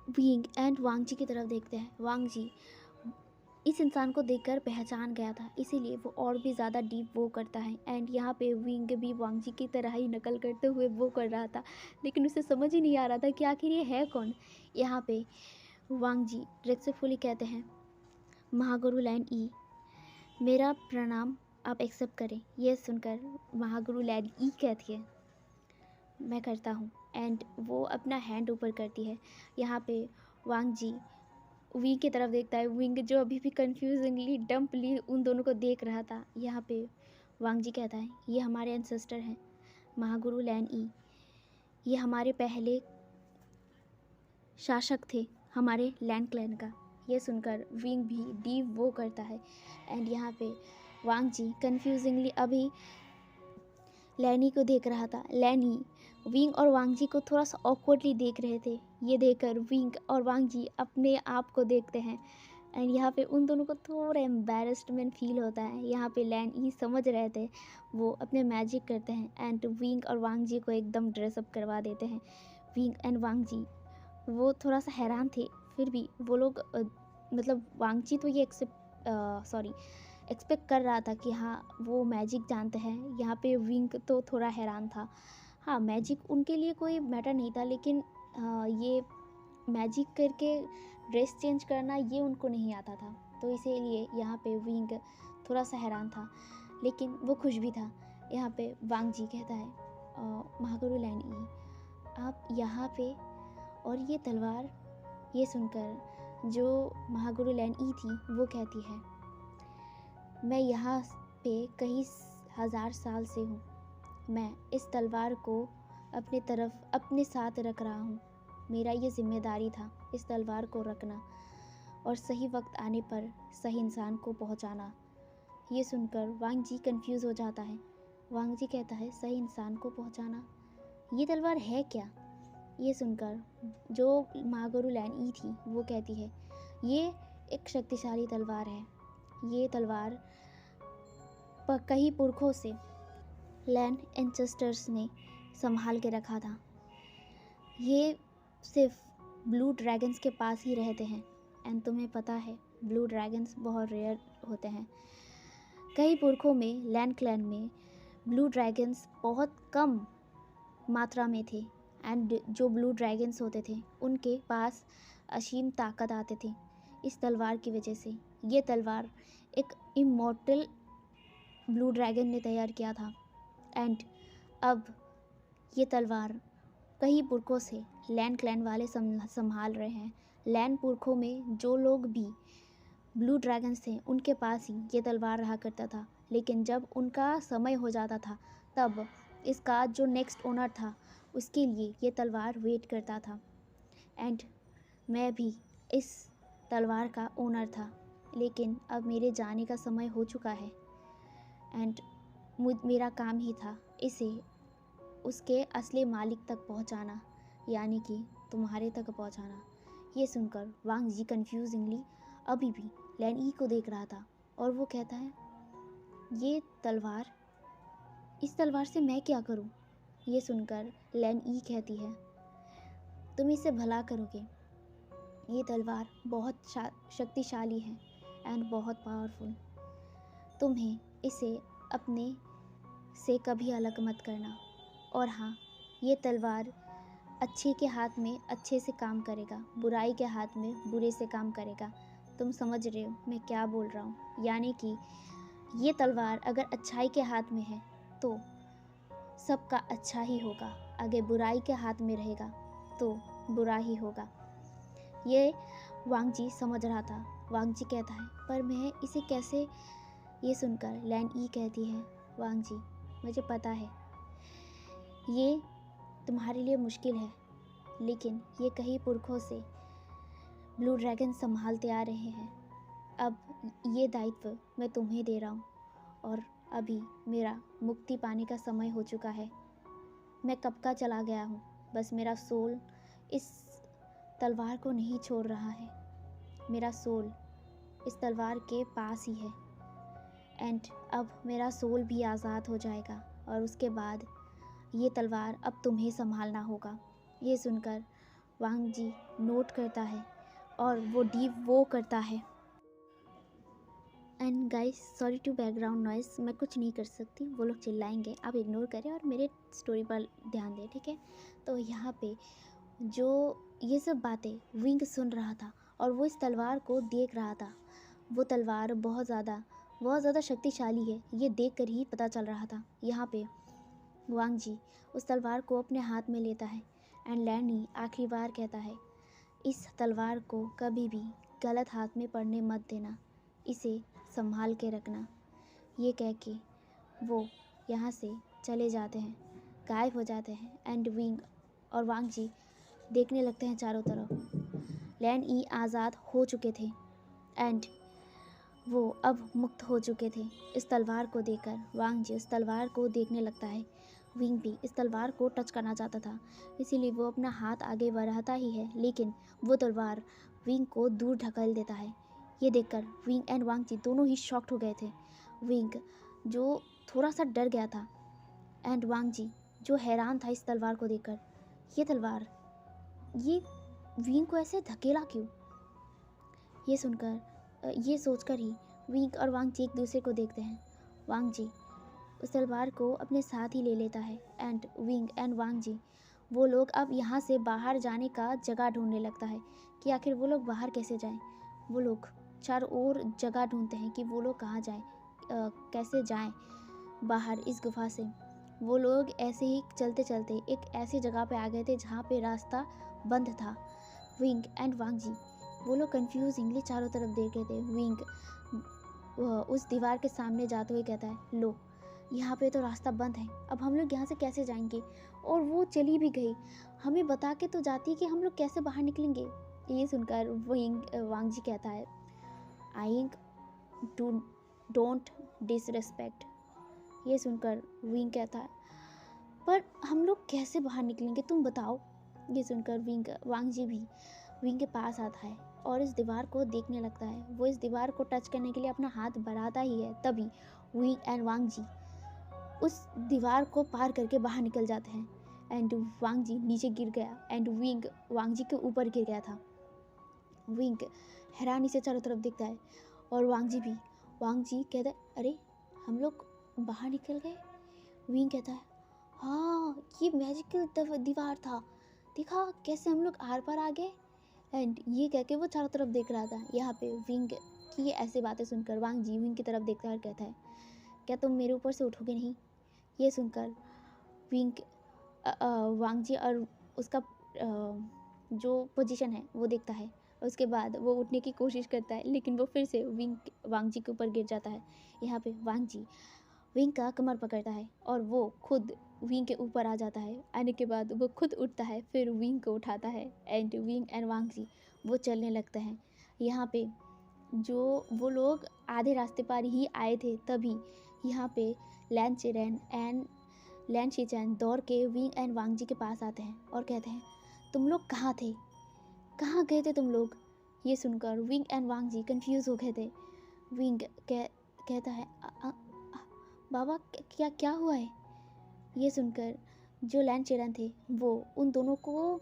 विंग एंड वांग जी की तरफ देखते हैं। वांग जी इस इंसान को देखकर पहचान गया था, इसीलिए वो और भी ज़्यादा डीप वो करता है। एंड यहाँ पे विंग भी वांग जी की तरह ही नकल करते हुए वो कर रहा था, लेकिन उसे समझ ही नहीं आ रहा था कि आखिर ये है कौन। यहाँ पे वांग जी रेस्पेक्टफुली कहते हैं, महागुरु लैन ई, मेरा प्रणाम आप एक्सेप्ट करें। ये सुनकर महागुरु लैन ई कहती है, मैं करता हूँ। एंड वो अपना हैंड ऊपर करती है। यहाँ पे वांग जी विंग की तरफ देखता है। विंग जो अभी भी कन्फ्यूजिंगली डम्पली उन दोनों को देख रहा था। यहाँ पे वांग जी कहता है, ये हमारे एंसेस्टर हैं, महागुरु लैन ई, ये हमारे पहले शासक थे हमारे लैंड क्लैन का। ये सुनकर विंग भी डीप वो करता है। एंड यहाँ पे वांग जी कन्फ्यूजिंगली अभी लैनी को देख रहा था। लैनी विंग और वांग जी को थोड़ा सा ऑकवर्डली देख रहे थे। ये देखकर विंग और वांग जी अपने आप को देखते हैं एंड यहाँ पे उन दोनों को थोड़ा एम्बेरसमेंट फील होता है। यहाँ पे लैन ई समझ रहे थे, वो अपने मैजिक करते हैं एंड विंग और वांग जी को एकदम ड्रेसअप करवा देते हैं। विंग एंड वांग जी वो थोड़ा सा हैरान थे, फिर भी वो लोग मतलब वांग जी तो ये एक्सपेक्ट कर रहा था कि हाँ वो मैजिक जानते हैं। यहाँ पे विंग तो थोड़ा हैरान था। हाँ, मैजिक उनके लिए कोई मैटर नहीं था, लेकिन ये मैजिक करके ड्रेस चेंज करना ये उनको नहीं आता था, तो इसीलिए यहाँ पे विंग थोड़ा सा हैरान था, लेकिन वो खुश भी था। यहाँ पे वांग जी कहता है, महागुरु लैन ई आप यहाँ पे, और ये तलवार। ये सुनकर जो महागुरु लैन ई थी वो कहती है, मैं यहाँ पे कई हज़ार साल से हूँ। मैं इस तलवार को अपने तरफ अपने साथ रख रहा हूँ। मेरा ये जिम्मेदारी था इस तलवार को रखना और सही वक्त आने पर सही इंसान को पहुँचाना। ये सुनकर वांग जी कंफ्यूज हो जाता है। वांग जी कहता है, सही इंसान को पहुँचाना, ये तलवार है क्या? ये सुनकर जो महागुरु लैन ई थी वो कहती है, ये एक शक्तिशाली तलवार है। ये तलवार कई पुरखों से लैंड एंसेस्टर्स ने संभाल के रखा था। ये सिर्फ ब्लू ड्रैगन्स के पास ही रहते हैं एंड तुम्हें पता है ब्लू ड्रैगन्स बहुत रेयर होते हैं। कई पुरखों में लैंड क्लैन में ब्लू ड्रैगन्स बहुत कम मात्रा में थे एंड जो ब्लू ड्रैगन्स होते थे उनके पास असीम ताकत आते थे इस तलवार की वजह से। ये तलवार एक इमॉर्टल ब्लू ड्रैगन ने तैयार किया था एंड अब ये तलवार कई पुरखों से लैंड क्लैन वाले संभाल रहे हैं। लैंड पुरखों में जो लोग भी ब्लू ड्रैगन्स थे उनके पास ही ये तलवार रहा करता था, लेकिन जब उनका समय हो जाता था तब इसका जो नेक्स्ट ओनर था उसके लिए ये तलवार वेट करता था एंड मैं भी इस तलवार का ओनर था, लेकिन अब मेरे जाने का समय हो चुका है एंड मेरा काम ही था इसे उसके असली मालिक तक पहुंचाना, यानी कि तुम्हारे तक पहुंचाना। ये सुनकर वांग जी कन्फ्यूजिंगली अभी भी लैन ई को देख रहा था और वो कहता है, ये तलवार, इस तलवार से मैं क्या करूं? ये सुनकर लैन ई कहती है, तुम इसे भला करोगे। ये तलवार बहुत शक्तिशाली है एंड बहुत पावरफुल। तुम्हें इसे अपने से कभी अलग मत करना। और हाँ, ये तलवार अच्छे के हाथ में अच्छे से काम करेगा, बुराई के हाथ में बुरे से काम करेगा। तुम समझ रहे हो मैं क्या बोल रहा हूँ? यानी कि ये तलवार अगर अच्छाई के हाथ में है तो सबका अच्छा ही होगा, अगर बुराई के हाथ में रहेगा तो बुरा ही होगा। ये वांग जी समझ रहा था। वांग जी कहता है, पर मैं इसे कैसे? ये सुनकर लैन ई कहती है, वांग जी मुझे पता है ये तुम्हारे लिए मुश्किल है, लेकिन ये कई पुरखों से ब्लू ड्रैगन संभालते आ रहे हैं। अब ये दायित्व मैं तुम्हें दे रहा हूँ और अभी मेरा मुक्ति पाने का समय हो चुका है। मैं कब का चला गया हूँ, बस मेरा सोल इस तलवार को नहीं छोड़ रहा है। मेरा सोल इस तलवार के पास ही है एंड अब मेरा सोल भी आज़ाद हो जाएगा और उसके बाद ये तलवार अब तुम्हें संभालना होगा। ये सुनकर वांग जी नोट करता है और वो डीप वो करता है। And guys, sorry to background noise, मैं कुछ नहीं कर सकती, वो लोग चिल्लाएंगे, आप इग्नोर करें और मेरे स्टोरी पर ध्यान दें, ठीक है? तो यहाँ पे जो ये सब बातें विंग सुन रहा था और वो इस तलवार को देख रहा था। वो तलवार बहुत ज़्यादा शक्तिशाली है, ये देख कर ही पता चल रहा था। यहाँ पे वांग जी उस तलवार को अपने हाथ में लेता है एंड लैनी आखिरी बार कहता है, इस तलवार को कभी भी गलत हाथ में पड़ने मत देना, इसे संभाल के रखना। ये कह के वो यहाँ से चले जाते हैं, गायब हो जाते हैं एंड विंग और वांग जी देखने लगते हैं चारों तरफ। लैन ई आज़ाद हो चुके थे एंड वो अब मुक्त हो चुके थे। इस तलवार को देखकर वांग जी उस तलवार को देखने लगता है। विंग भी इस तलवार को टच करना चाहता था, इसीलिए वो अपना हाथ आगे बढ़ाता ही है, लेकिन वो तलवार विंग को दूर ढकेल देता है। ये देखकर विंग एंड वांग जी दोनों ही शॉक्ड हो गए थे। विंग जो थोड़ा सा डर गया था, एंड वांग जी जो हैरान था इस तलवार को देखकर। ये तलवार, ये विंग को ऐसे धकेला क्यों? ये सोचकर ही विंग और वांग जी एक दूसरे को देखते हैं। वांग जी उस तलवार को अपने साथ ही ले लेता है, एंड विंग एंड वांग जी वो लोग अब यहाँ से बाहर जाने का जगह ढूंढने लगता है कि आखिर वो लोग बाहर कैसे जाएं। वो लोग चारों ओर जगह ढूंढते हैं कि वो लोग कहाँ जाएं, कैसे जाएं बाहर इस गुफा से। वो लोग ऐसे ही चलते चलते एक ऐसी जगह पे आ गए थे जहाँ पे रास्ता बंद था। विंग एंड वांग जी वो लोग कंफ्यूजिंगली चारों तरफ देख रहे थे। विंग उस दीवार के सामने जाते हुए कहता है, लो यहाँ पे तो रास्ता बंद है, अब हम लोग यहाँ से कैसे जाएंगे? और वो चली भी गई, हमें बता के तो जाती कि हम लोग कैसे बाहर निकलेंगे। ये सुनकर वांग जी कहता है, आई डोंट डिसरेस्पेक्ट। ये सुनकर विंग कहता है, पर हम लोग कैसे बाहर निकलेंगे, तुम बताओ। ये सुनकर वांग जी भी विंग के पास आता है और इस दीवार को देखने लगता है। वो इस दीवार को टच करने के लिए अपना हाथ बढ़ाता ही है, तभी विंग एंड वांग जी उस दीवार को पार करके बाहर निकल जाते हैं। एंड वांग जी नीचे गिर गया, एंड विंग वांग जी के ऊपर गिर गया था। विंग हैरानी से चारों तरफ देखता है, और वांग जी कहता है, अरे हम लोग बाहर निकल गए। विंग कहता है, हाँ ये मैजिकल दीवार था, देखा कैसे हम लोग आर पार आ गए। एंड ये कह के वो चारों तरफ देख रहा था। यहाँ पे विंग की ये ऐसी बातें सुनकर वांग जी विंग की तरफ देखता है और कहता है, क्या तुम मेरे ऊपर से उठोगे नहीं? ये सुनकर वांग जी और उसका जो पोजीशन है वो देखता है। उसके बाद वो उठने की कोशिश करता है, लेकिन वो फिर से वांग जी के ऊपर गिर जाता है। यहाँ पे वांग जी विंग का कमर पकड़ता है और वो खुद विंग के ऊपर आ जाता है। आने के बाद वो खुद उठता है, फिर विंग को उठाता है, एंड विंग एंड वांग जी वो चलने लगते हैं। यहाँ पे जो वो लोग आधे रास्ते पर ही आए थे, तभी यहाँ पे लैन शीचैन दौड़ के विंग एंड वांग जी के पास आते हैं और कहते हैं, तुम लोग कहाँ थे, कहाँ गए थे तुम लोग? ये सुनकर Wing and Wang ji confuse हो गए थे। विंग कहता है, बाबा क्या हुआ है? ये सुनकर जो लैन चेरन थे वो उन दोनों को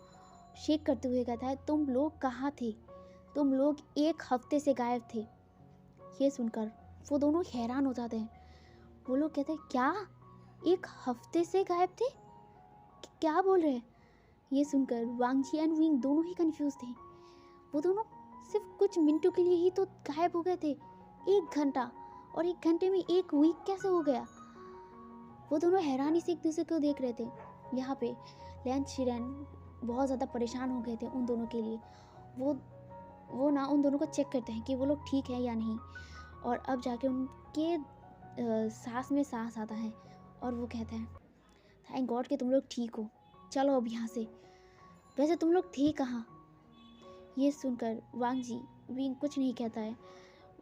शेक करते हुए कहता है, तुम लोग कहाँ थे? तुम लोग 1 हफ्ते से गायब थे। ये सुनकर वो दोनों हैरान हो जाते हैं। वो लोग कहते हैं, क्या 1 हफ्ते से गायब थे? क्या बोल रहे हैं? ये सुनकर वांग जी एंड विंग दोनों ही कंफ्यूज थे। वो दोनों सिर्फ कुछ मिनटों के लिए ही तो गायब हो गए थे, 1 घंटा, और 1 घंटे में 1 वीक कैसे हो गया? वो दोनों हैरानी से एक दूसरे को देख रहे थे। यहाँ पे लैन शिरन बहुत ज़्यादा परेशान हो गए थे उन दोनों के लिए। वो ना उन दोनों को चेक करते हैं कि वो लोग ठीक है या नहीं, और अब जाके उनके सांस में सांस आता है और वो कहते हैं, थैंक गॉड कि तुम लोग ठीक हो, चलो अब यहाँ से। वैसे तुम लोग थे कहाँ? ये सुनकर वांग जी विंग कुछ नहीं कहता है।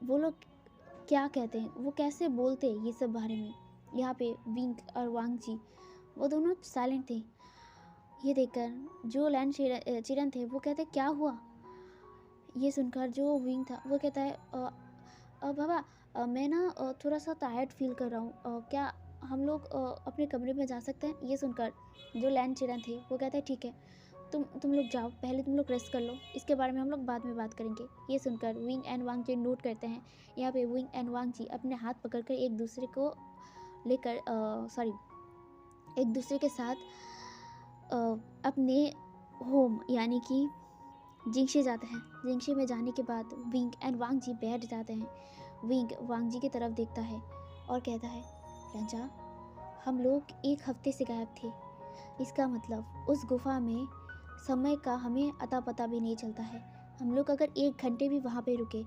वो लोग क्या कहते हैं, वो कैसे बोलते ये सब बारे में? यहाँ पे विंग और वांग जी वो दोनों साइलेंट थे। ये देखकर जो लैन चिरन थे वो कहते, क्या हुआ? ये सुनकर जो विंग था वो कहता है, बाबा मैं ना थोड़ा सा टायर्ड फील कर रहा हूँ, क्या हम लोग अपने कमरे में जा सकते हैं? ये सुनकर जो लैन चिरन थे वो कहते हैं, ठीक है, तुम लोग जाओ, पहले तुम लोग रेस्ट कर लो, इसके बारे में हम लोग बाद में बात करेंगे। ये सुनकर Wing and Wang ji note करते हैं। यहाँ पे विंग एंड वांग जी अपने हाथ पकड़कर एक दूसरे को लेकर एक दूसरे के साथ अपने होम यानी कि जिंगशे जाते हैं। जिंगशे में जाने के बाद विंग एंड वांग जी बैठ जाते हैं। विंग वांग जी की तरफ देखता है और कहता है, लंजा, हम लोग 1 हफ्ते से गायब थे, इसका मतलब उस गुफा में समय का हमें अता पता भी नहीं चलता है। हम लोग अगर 1 घंटे भी वहाँ पे रुके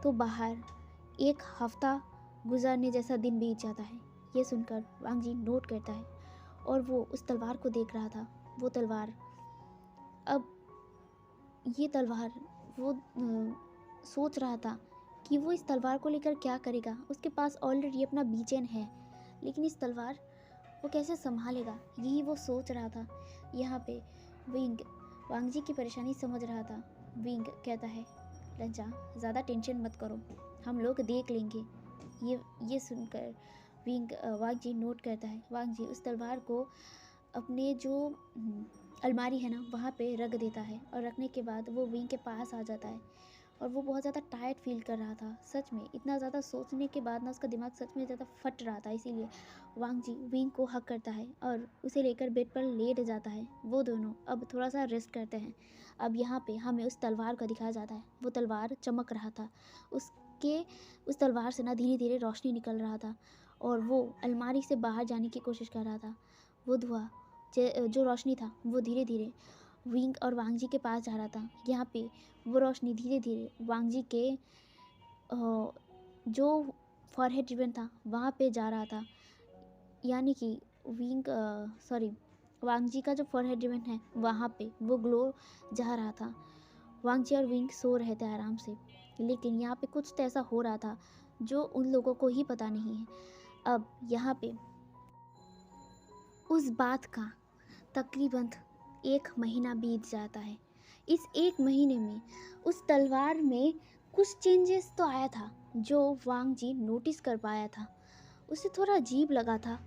तो बाहर 1 हफ्ता गुजरने जैसा दिन बीत जाता है। ये सुनकर वांग जी नोट करता है और वो उस तलवार को देख रहा था। वो तलवार वो सोच रहा था कि वो इस तलवार को लेकर क्या करेगा। उसके पास ऑलरेडी अपना बीचेन है, लेकिन इस तलवार वो कैसे संभालेगा, यही वो सोच रहा था। यहाँ पे विंग वांग जी की परेशानी समझ रहा था। विंग कहता है, लंजा ज़्यादा टेंशन मत करो, हम लोग देख लेंगे। ये सुनकर वांग जी नोट करता है। वांग जी उस तलवार को अपने जो अलमारी है ना वहाँ पे रख देता है, और रखने के बाद वो विंग के पास आ जाता है। और वो बहुत ज़्यादा टायर्ड फील कर रहा था। सच में इतना ज़्यादा सोचने के बाद ना उसका दिमाग सच में ज़्यादा फट रहा था। इसीलिए वांग जी विंग को हक करता है और उसे लेकर बेड पर लेट जाता है। वो दोनों अब थोड़ा सा रेस्ट करते हैं। अब यहाँ पे हमें उस तलवार को दिखाया जाता है। वो तलवार चमक रहा था, उस तलवार से ना धीरे धीरे रोशनी निकल रहा था, और वो अलमारी से बाहर जाने की कोशिश कर रहा था। वो धुआं जो रोशनी था वो धीरे धीरे विंग और वांग जी के पास जा रहा था। यहाँ पे वो रोशनी धीरे धीरे वांग जी के जो फॉरहेड रिबन था वहाँ पे जा रहा था। यानी कि वांग जी का जो फॉरहेड रिबन है वहाँ पे वो ग्लो जा रहा था। वांग जी और विंग सो रहे थे आराम से, लेकिन यहाँ पे कुछ तो ऐसा हो रहा था जो उन लोगों को ही पता नहीं है। अब यहाँ पे उस बात का तकरीबन 1 महीना बीत जाता है। इस 1 महीने में उस तलवार में कुछ चेंजेस तो आया था जो वांग जी नोटिस कर पाया था। उसे थोड़ा अजीब लगा था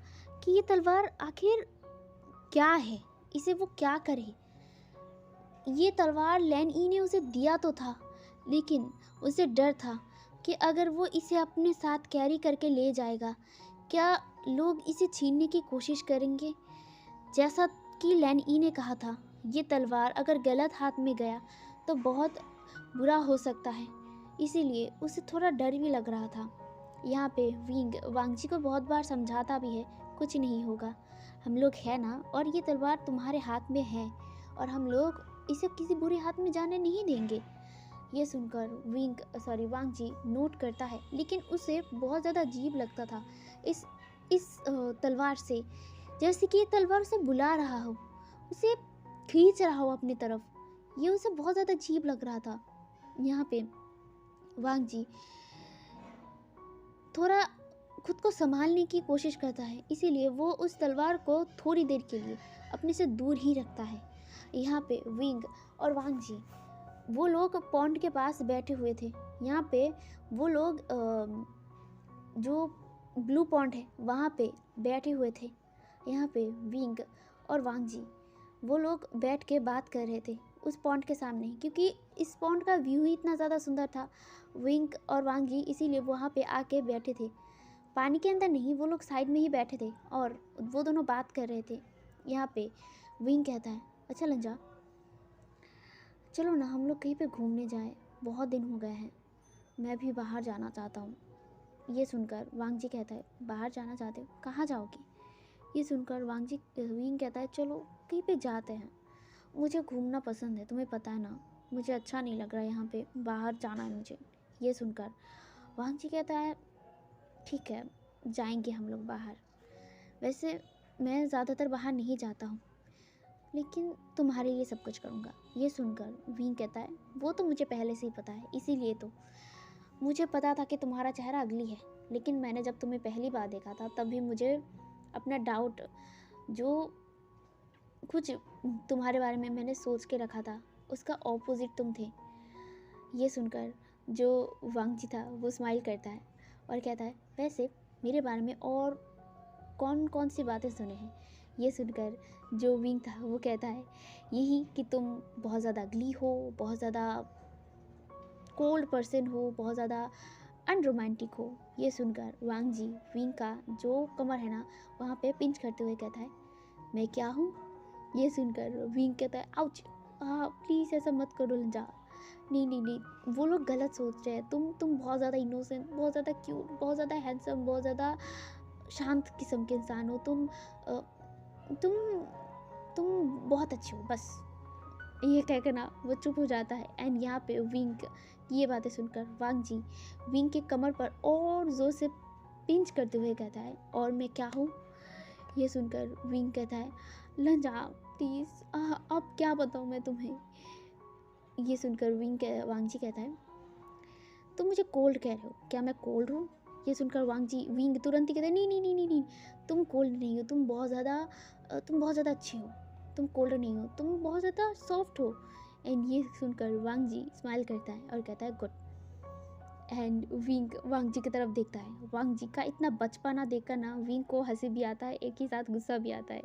कि ये तलवार आखिर क्या है, इसे वो क्या करे। ये तलवार लैन ई ने उसे दिया तो था, लेकिन उसे डर था कि अगर वो इसे अपने साथ कैरी करके ले जाएगा, क्या लोग इसे छीनने की कोशिश करेंगे। जैसा कि लैन ई ने कहा था, ये तलवार अगर गलत हाथ में गया तो बहुत बुरा हो सकता है। इसीलिए उसे थोड़ा डर भी लग रहा था। यहाँ पे विंग वांग जी को बहुत बार समझाता भी है, कुछ नहीं होगा, हम लोग हैं ना, और ये तलवार तुम्हारे हाथ में है और हम लोग इसे किसी बुरे हाथ में जाने नहीं देंगे। ये सुनकर वांग जी नोट करता है, लेकिन उसे बहुत ज़्यादा अजीब लगता था इस तलवार से, जैसे कि ये तलवार उसे बुला रहा हो, उसे खींच रहा हो अपनी तरफ। ये उसे बहुत ज़्यादा अजीब लग रहा था। यहाँ पे वांग जी थोड़ा खुद को संभालने की कोशिश करता है, इसीलिए वो उस तलवार को थोड़ी देर के लिए अपने से दूर ही रखता है। यहाँ पे विंग और वांग जी वो लोग पॉन्ड के पास बैठे हुए थे। यहाँ पे वो लोग जो ब्लू पॉन्ड है वहाँ पे बैठे हुए थे। यहाँ पे विंग और वांग जी वो लोग बैठ के बात कर रहे थे उस पॉन्ड के सामने, क्योंकि इस पॉन्ड का व्यू ही इतना ज़्यादा सुंदर था। विंग और वांग जी इसीलिए वहाँ पे आके बैठे थे, पानी के अंदर नहीं, वो लोग साइड में ही बैठे थे और वो दोनों बात कर रहे थे। यहाँ पे विंग कहता है, अच्छा लंजा, चलो ना हम लोग कहीं पे घूमने जाएं, बहुत दिन हो गए हैं, मैं भी बाहर जाना चाहता हूँ। ये सुनकर वांग जी कहता है, बाहर जाना चाहते हो, कहाँ जाओगे। ये सुनकर विंग कहता है, चलो कहीं पे जाते हैं, मुझे घूमना पसंद है, तुम्हें पता है ना, मुझे अच्छा नहीं लग रहा है यहाँ पे, बाहर जाना है मुझे। ये सुनकर वांग जी कहता है, ठीक है जाएंगे हम लोग बाहर, वैसे मैं ज़्यादातर बाहर नहीं जाता हूँ, लेकिन तुम्हारे लिए सब कुछ करूँगा। ये सुनकर विंग कहता है, वो तो मुझे पहले से ही पता है, इसीलिए तो मुझे पता था कि तुम्हारा चेहरा अगली है, लेकिन मैंने जब तुम्हें पहली बार देखा था तब भी मुझे अपना डाउट, जो कुछ तुम्हारे बारे में मैंने सोच के रखा था, उसका ऑपोजिट तुम थे। ये सुनकर जो वांग जी था वो स्माइल करता है और कहता है, वैसे मेरे बारे में और कौन कौन सी बातें सुने हैं। ये सुनकर जो विंग था वो कहता है, यही कि तुम बहुत ज़्यादा अगली हो, बहुत ज़्यादा कोल्ड पर्सन हो, बहुत ज़्यादा अनरोमांटिक हो। ये सुनकर वांग जी विंग का जो कमर है ना वहाँ पे पिंच करते हुए कहता है, मैं क्या हूँ। ये सुनकर विंग कहता है, आउच, प्लीज़ ऐसा मत करो लंजा, नहीं नहीं नहीं, वो लोग गलत सोच रहे हैं, तुम बहुत ज़्यादा इनोसेंट, बहुत ज़्यादा क्यूट, बहुत ज़्यादा हैंडसम, बहुत ज़्यादा शांत किस्म के इंसान हो, तुम बहुत अच्छे हो, बस ये कहकर ना वो चुप हो जाता है। एंड यहाँ पे विंग ये बातें सुनकर वांग जी विंग के कमर पर और जोर से पिंच करते हुए कहता है, और मैं क्या हूँ। ये सुनकर विंग कहता है, लंजा प्लीज़, अब क्या बताऊँ मैं तुम्हें। ये सुनकर वांग जी कहता है, तुम मुझे कोल्ड कह रहे हो, क्या मैं कोल्ड हूँ? ये सुनकर विंग तुरंत ही कहते हैं, नहीं नहीं नहीं नहीं नहीं, तुम कोल्ड नहीं हो, तुम बहुत ज़्यादा अच्छे हो, तुम कोल्ड नहीं हो, तुम बहुत ज़्यादा सॉफ्ट हो। एंड ये सुनकर वांग जी स्माइल करता है और कहता है गुड। एंड विंग वांग जी की तरफ देखता है। वांग जी का इतना बचपना देखकर ना विंग को हंसी भी आता है, एक ही साथ गुस्सा भी आता है।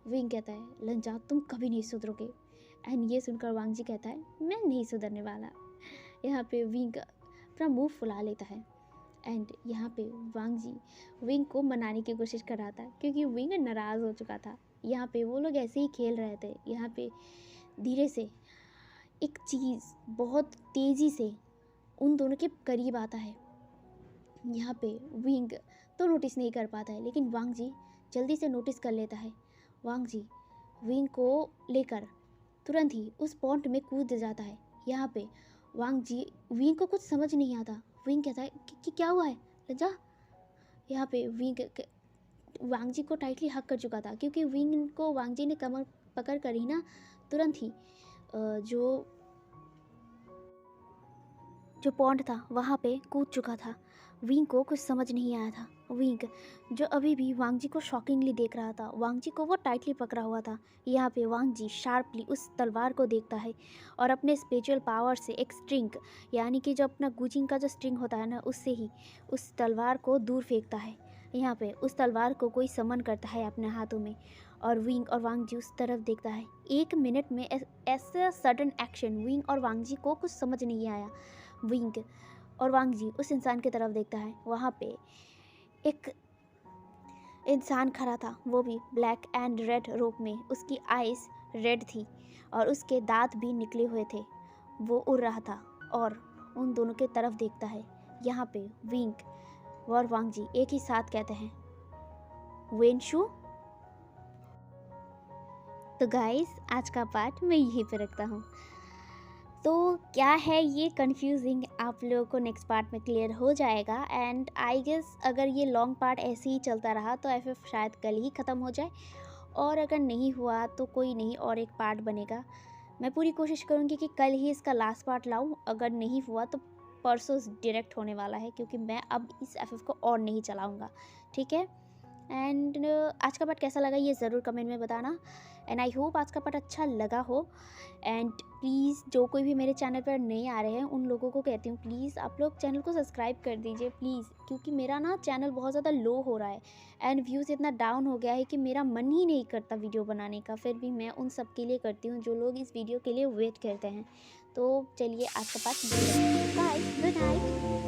विंग कहता है लंजा तुम कभी नहीं सुधरोगे। एंड ये सुनकर वांग जी कहता है मैं नहीं सुधरने वाला। यहाँ पे विंग अपना मुंह फुला लेता है। एंड यहाँ पे वांग जी विंग को मनाने की कोशिश कर रहा था क्योंकि विंग नाराज़ हो चुका था। यहाँ पे वो लोग ऐसे ही खेल रहे थे। यहाँ पे धीरे से एक चीज़ बहुत तेज़ी से उन दोनों के करीब आता है। यहाँ पे विंग तो नोटिस नहीं कर पाता है, लेकिन वांग जी जल्दी से नोटिस कर लेता है। वांग जी विंग को लेकर तुरंत ही उस पॉन्ड में कूद जाता है। यहाँ पे वांग जी विंग को कुछ समझ नहीं आता। विंग कहता है कि क्या हुआ है लज्जा। यहाँ पे वांग जी को टाइटली हक कर चुका था क्योंकि विंग को वांग जी ने कमर पकड़ कर ही ना तुरंत ही जो पॉन्ड था वहाँ पे कूद चुका था। विंग को कुछ समझ नहीं आया था। विंग जो अभी भी वांग जी को शॉकिंगली देख रहा था, वांग जी को वो टाइटली पकड़ा हुआ था। यहाँ पे वांग जी शार्पली उस तलवार को देखता है और अपने स्पिरिचुअल पावर से एक स्ट्रिंग, यानी कि जो अपना गुजिंग का जो स्ट्रिंग होता है ना, उससे ही उस तलवार को दूर फेंकता है। यहाँ पे उस तलवार को कोई समन करता है अपने हाथों में और विंग और वांग जी उस तरफ देखता है। 1 मिनट में ऐसा सडन एक्शन विंग और वांग जी को कुछ समझ नहीं आया। विंग और वांग जी उस इंसान की तरफ देखता है। वहाँ पे एक इंसान खड़ा था, वो भी ब्लैक एंड रेड रोब में। उसकी आइज़ रेड थी और उसके दांत भी निकले हुए थे। वो उड़ रहा था और उन दोनों के तरफ देखता है। यहाँ पे विंग और वांग जी एक ही साथ कहते हैं वेनशु। तो गाइस आज का पार्ट मैं यहीं पे रखता हूँ। तो क्या है ये कंफ्यूजिंग, आप लोगों को नेक्स्ट पार्ट में क्लियर हो जाएगा। एंड आई गेस अगर ये लॉन्ग पार्ट ऐसे ही चलता रहा तो FF शायद कल ही ख़त्म हो जाए, और अगर नहीं हुआ तो कोई नहीं, और एक पार्ट बनेगा। मैं पूरी कोशिश करूँगी कि कल ही इसका लास्ट पार्ट लाऊँ। अगर नहीं हुआ तो परसों डायरेक्ट होने वाला है, क्योंकि मैं अब इस FF को और नहीं चलाऊँगा। ठीक है। एंड आज का पार्ट कैसा लगा ये ज़रूर कमेंट में बताना। एंड आई होप आज का पार्ट अच्छा लगा हो। एंड प्लीज़ जो कोई भी मेरे चैनल पर नए आ रहे हैं उन लोगों को कहती हूँ प्लीज़ आप लोग चैनल को सब्सक्राइब कर दीजिए प्लीज़, क्योंकि मेरा ना चैनल बहुत ज़्यादा लो हो रहा है एंड व्यूज़ इतना डाउन हो गया है कि मेरा मन ही नहीं करता वीडियो बनाने का। फिर भी मैं उन सब के लिए करती हूँ जो लोग इस वीडियो के लिए वेट करते हैं। तो चलिए आज का पार्ट बाय, गुड नाइट।